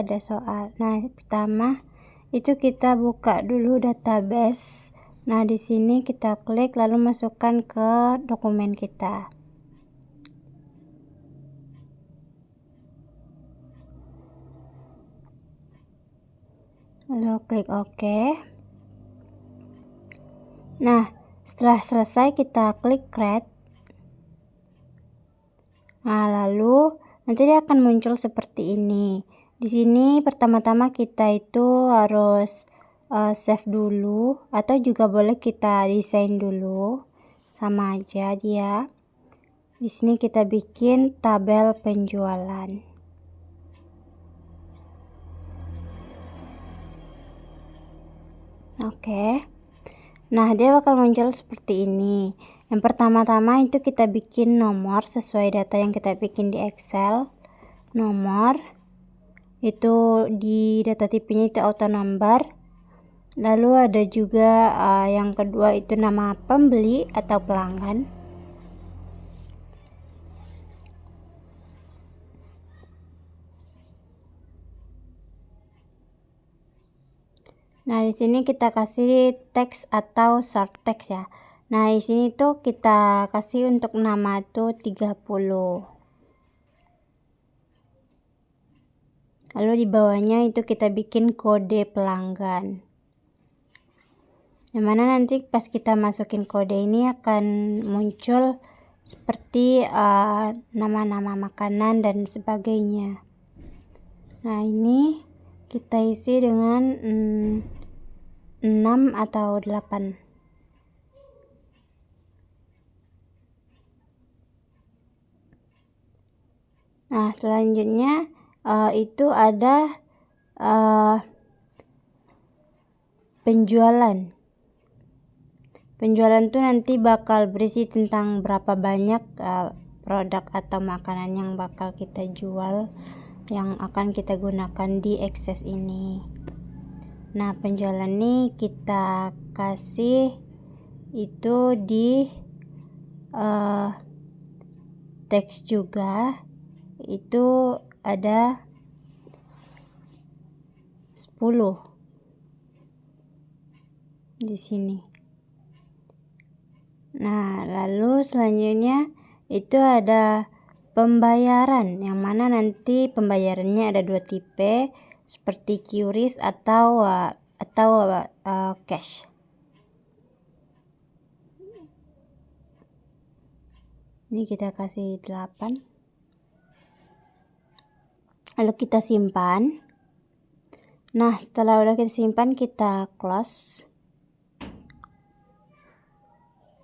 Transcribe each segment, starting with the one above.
ada soal. Nah, pertama itu kita buka dulu database. Nah, di sini kita klik lalu masukkan ke dokumen kita. Lalu klik OK. Nah, setelah selesai kita klik create. Nah, lalu nanti dia akan muncul seperti ini. Di sini pertama-tama kita itu harus save dulu, atau juga boleh kita desain dulu. Sama aja dia. Di sini kita bikin tabel penjualan. Oke. Nah, dia bakal muncul seperti ini. Yang pertama-tama itu kita bikin nomor sesuai data yang kita bikin di Excel. Nomor itu di data tipenya itu auto number. Lalu ada juga yang kedua itu nama pembeli atau pelanggan. Nah, di sini kita kasih teks atau short text ya. Nah, di sini tuh kita kasih untuk nama tuh 30. Lalu di bawahnya itu kita bikin kode pelanggan. Yang mana nanti pas kita masukin kode ini akan muncul seperti nama-nama makanan dan sebagainya. Nah, ini kita isi dengan 6 atau 8. Nah, selanjutnya itu ada penjualan. Penjualan tuh nanti bakal berisi tentang berapa banyak produk atau makanan yang bakal kita jual, yang akan kita gunakan di Access ini. Nah, penjualan ini kita kasih itu di teks juga, itu ada 10 di sini. Nah, lalu selanjutnya itu ada pembayaran, yang mana nanti pembayarannya ada 2 tipe, seperti QRIS atau cash. Ini kita kasih 8. Lalu kita simpan. Nah, setelah udah kita simpan, kita close.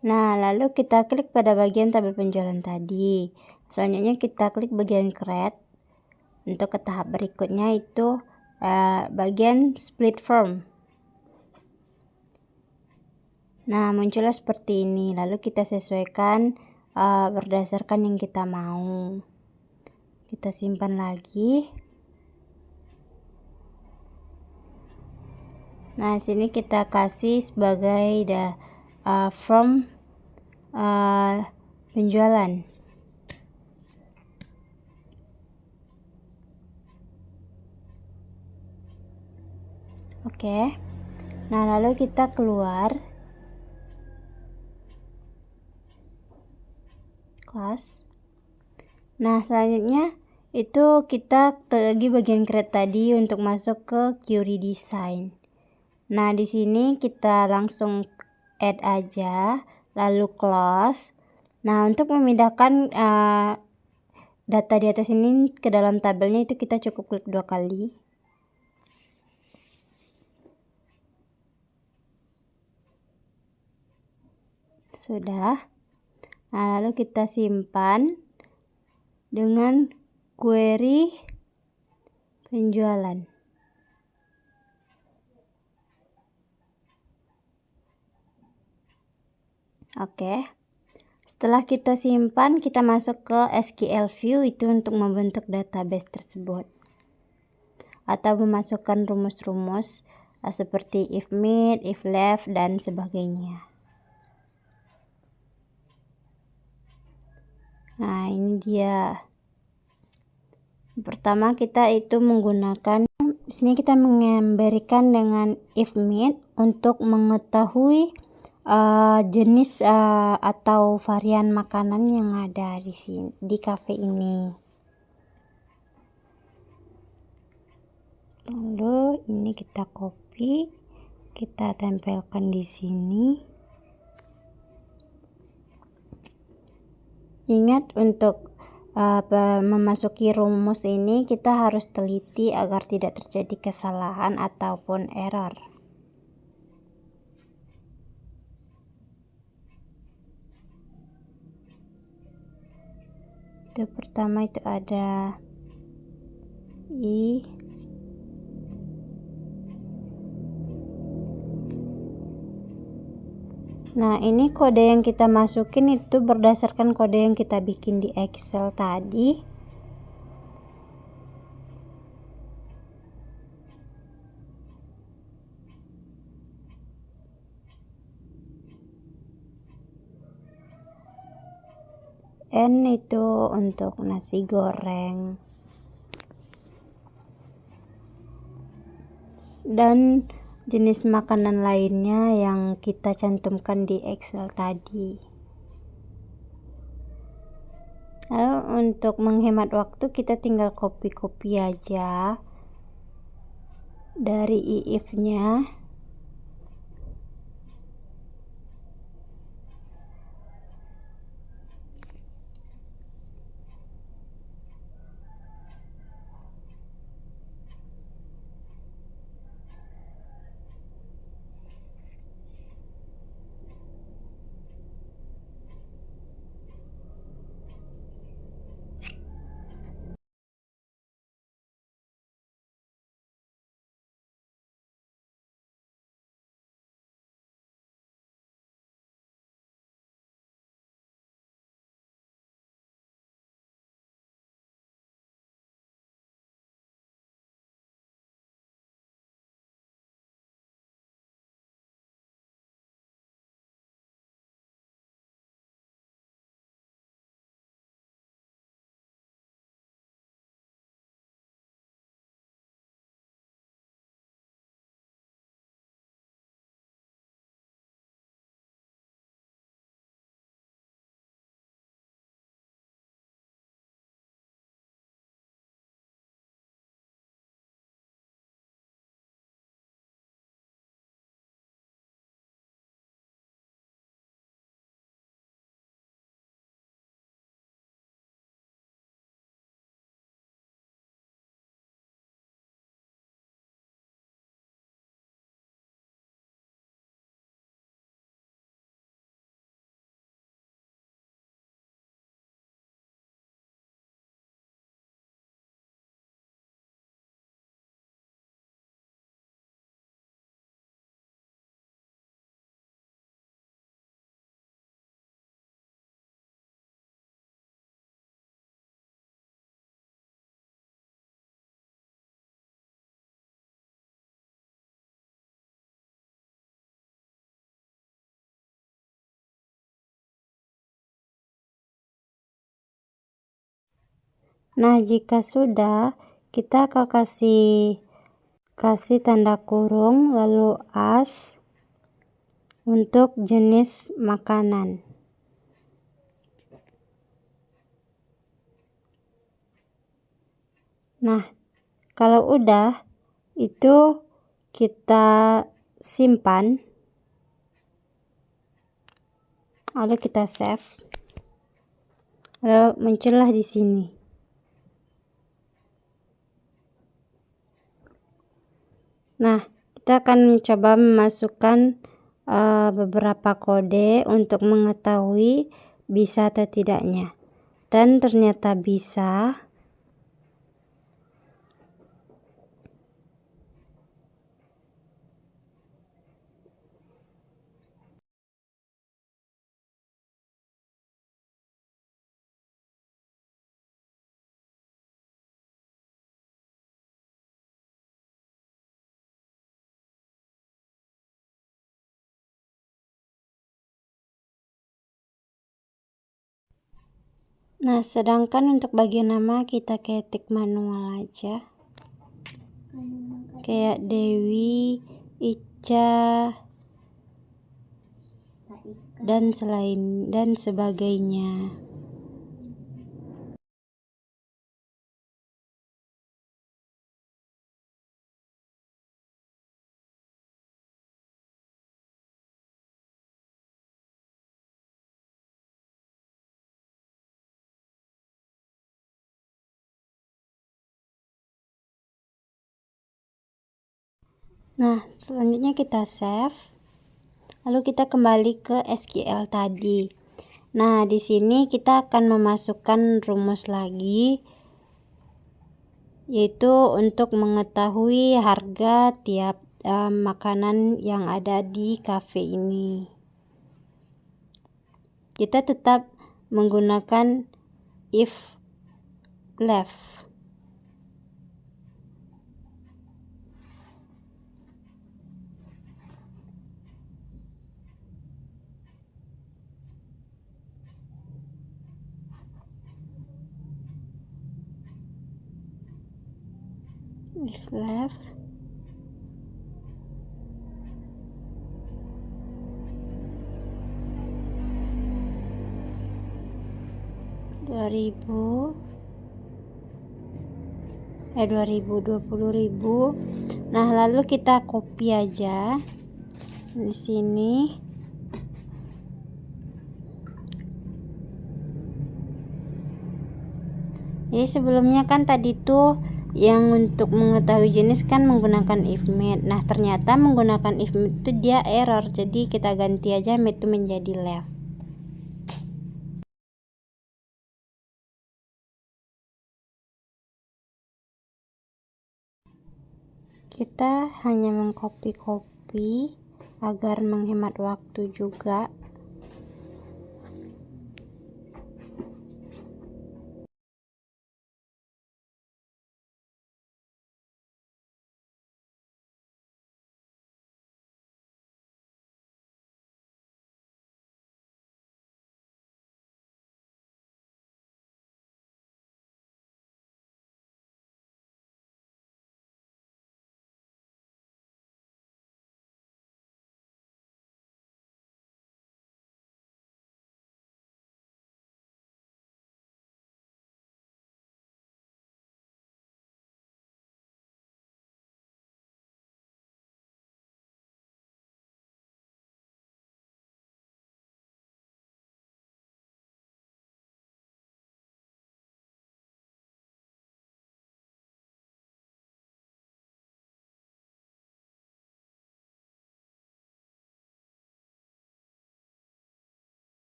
Nah, lalu kita klik pada bagian tabel penjualan tadi. Selanjutnya kita klik bagian create. Untuk ke tahap berikutnya itu bagian split form. Nah, muncullah seperti ini. Lalu kita sesuaikan berdasarkan yang kita mau. Kita simpan lagi. Nah, sini kita kasih sebagai form penjualan. Oke. Nah, lalu kita keluar kelas. Nah, selanjutnya itu kita lagi bagian create tadi untuk masuk ke query design. Nah, di sini kita langsung add aja, lalu close. Nah, untuk memindahkan data di atas ini ke dalam tabelnya itu kita cukup klik 2 kali. Sudah. Nah, lalu kita simpan dengan query penjualan. Oke. Setelah kita simpan, kita masuk ke SQL View itu untuk membentuk database tersebut. Atau memasukkan rumus-rumus seperti if mid, if left, dan sebagainya. Nah, ini dia Pertama kita itu menggunakan, di sini kita memberikan dengan if meet untuk mengetahui jenis atau varian makanan yang ada di sini di cafe ini. Lalu ini kita copy, kita tempelkan di sini. Ingat untuk memasuki rumus ini kita harus teliti agar tidak terjadi kesalahan ataupun error. Itu pertama itu ada I. Nah, ini kode yang kita masukin itu berdasarkan kode yang kita bikin di Excel tadi. N itu untuk nasi goreng. Dan jenis makanan lainnya yang kita cantumkan di Excel tadi. Lalu untuk menghemat waktu kita tinggal copy aja dari if-nya. Nah, jika sudah, kita akan kasih tanda kurung lalu as untuk jenis makanan. Nah, kalau udah itu kita simpan lalu kita save. Lalu muncullah di sini. Nah, kita akan mencoba memasukkan beberapa kode untuk mengetahui bisa atau tidaknya. Dan ternyata bisa. Nah, sedangkan untuk bagian nama kita ketik manual aja. Kayak Dewi, Ica, dan sebagainya. Nah, selanjutnya kita save. Lalu kita kembali ke SQL tadi. Nah, di sini kita akan memasukkan rumus lagi, yaitu untuk mengetahui harga tiap makanan yang ada di cafe ini. Kita tetap menggunakan if left. If left. $20.000. Nah, lalu kita copy aja di sini. Jadi sebelumnya kan tadi tuh yang untuk mengetahui jenis kan menggunakan if made. Nah, ternyata menggunakan if made itu dia error. Jadi kita ganti aja made itu menjadi left. Kita hanya mengcopy agar menghemat waktu juga.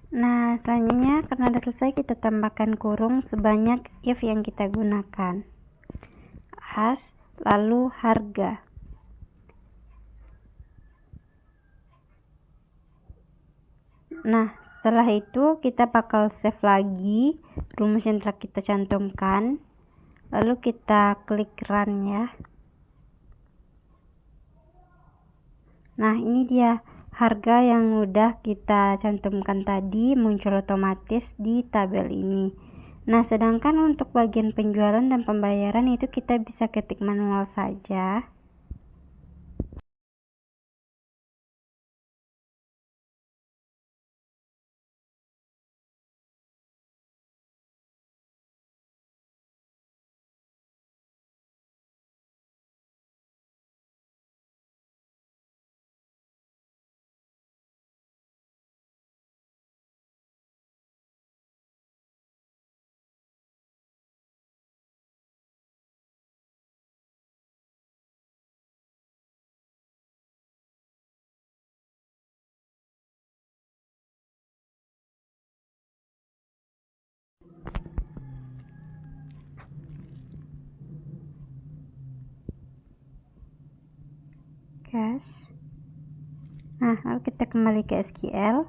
Nah, selanjutnya karena sudah selesai, kita tambahkan kurung sebanyak if yang kita gunakan. As, lalu harga. Nah, setelah itu kita bakal save lagi rumus yang telah kita cantumkan. Lalu kita klik run ya. Nah, ini dia harga yang udah kita cantumkan tadi muncul otomatis di tabel ini. Nah, sedangkan untuk bagian penjualan dan pembayaran itu kita bisa ketik manual saja. Cash. Nah, lalu kita kembali ke SQL.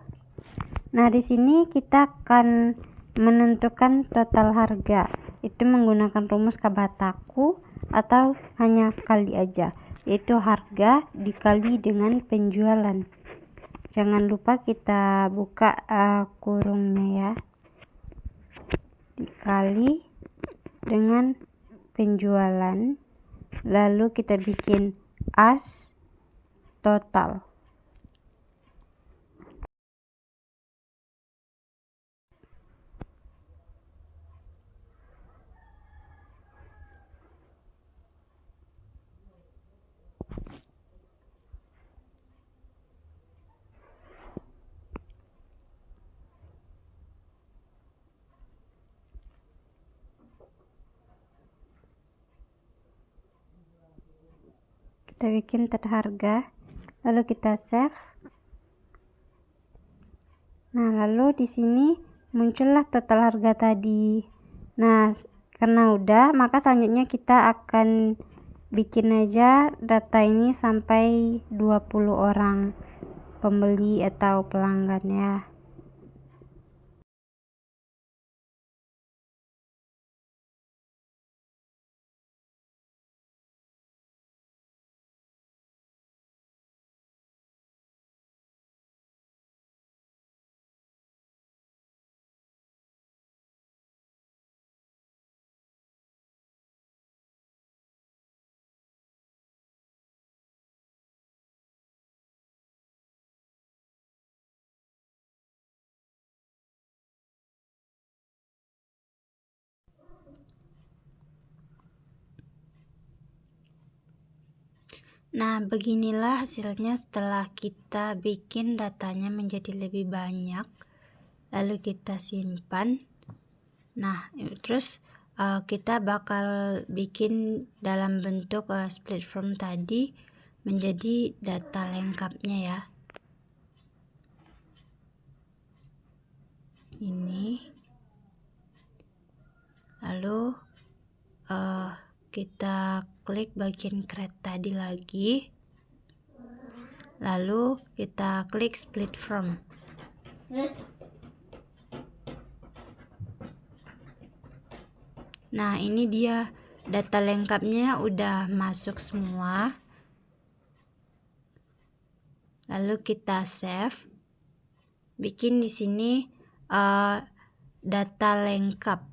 Nah, di sini kita akan menentukan total harga. Itu menggunakan rumus Kabataku atau hanya kali aja, yaitu harga dikali dengan penjualan. Jangan lupa kita buka kurungnya ya, dikali dengan penjualan, lalu kita bikin as total. Kita bikin terharga, lalu kita save. Nah, lalu di sini muncullah total harga tadi. Nah, karena udah, maka selanjutnya kita akan bikin aja data ini sampai 20 orang pembeli atau pelanggan ya. Nah, beginilah hasilnya setelah kita bikin datanya menjadi lebih banyak, lalu kita simpan. Nah, terus kita bakal bikin dalam bentuk split form tadi menjadi data lengkapnya ya. Ini. Lalu kita klik bagian create tadi lagi, lalu kita klik split form. Nah, ini dia data lengkapnya udah masuk semua. Lalu kita save, bikin di sini data lengkap.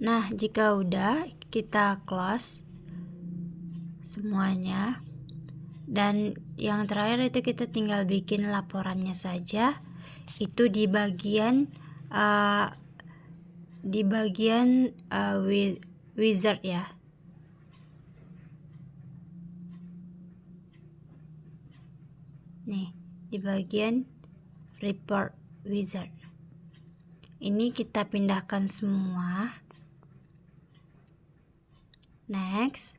Nah, jika udah, kita close semuanya. Dan yang terakhir itu kita tinggal bikin laporannya saja. Itu di bagian wizard ya. Nih, di bagian report wizard. Ini kita pindahkan semua. Next.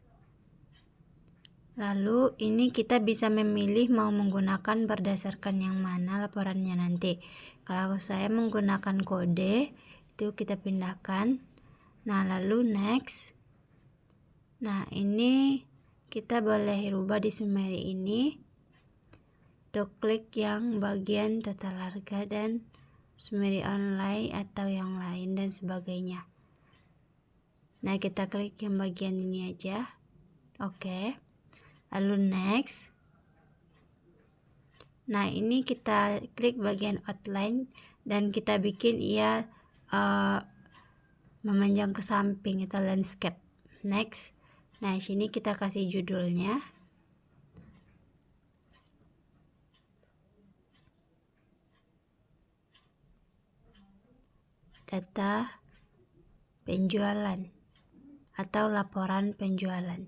Lalu ini kita bisa memilih mau menggunakan berdasarkan yang mana laporannya nanti. Kalau saya menggunakan kode, itu kita pindahkan. Nah, lalu next. Nah, ini kita boleh rubah di summary ini. Untuk klik yang bagian total harga dan summary online atau yang lain dan sebagainya. Nah, kita klik yang bagian ini aja. Oke. Lalu next. Nah, ini kita klik bagian outline dan kita bikin ia memanjang ke samping atau landscape. Next. Nah, sini kita kasih judulnya. Data penjualan atau laporan penjualan.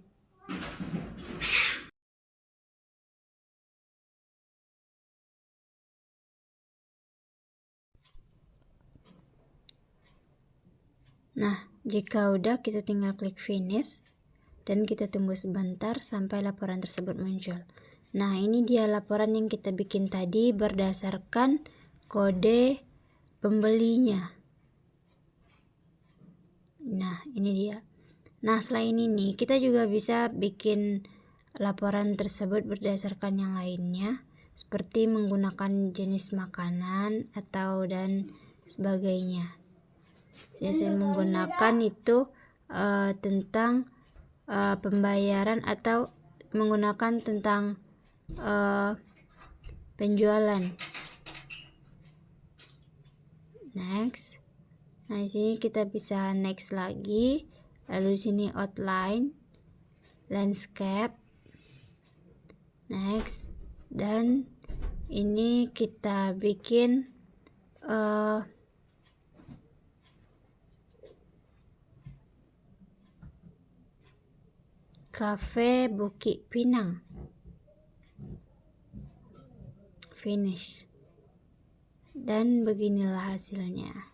Nah, jika udah, kita tinggal klik finish dan kita tunggu sebentar sampai laporan tersebut muncul. Nah, ini dia laporan yang kita bikin tadi berdasarkan kode pembelinya. Nah, ini dia. Nah, selain ini kita juga bisa bikin laporan tersebut berdasarkan yang lainnya, seperti menggunakan jenis makanan atau dan sebagainya. saya menggunakan itu tentang pembayaran atau menggunakan tentang penjualan. Next. Nah, di sini kita bisa next lagi. Lalu di sini outline, landscape. Next. Dan ini kita bikin Cafe Bukit Pinang. Finish. Dan beginilah hasilnya.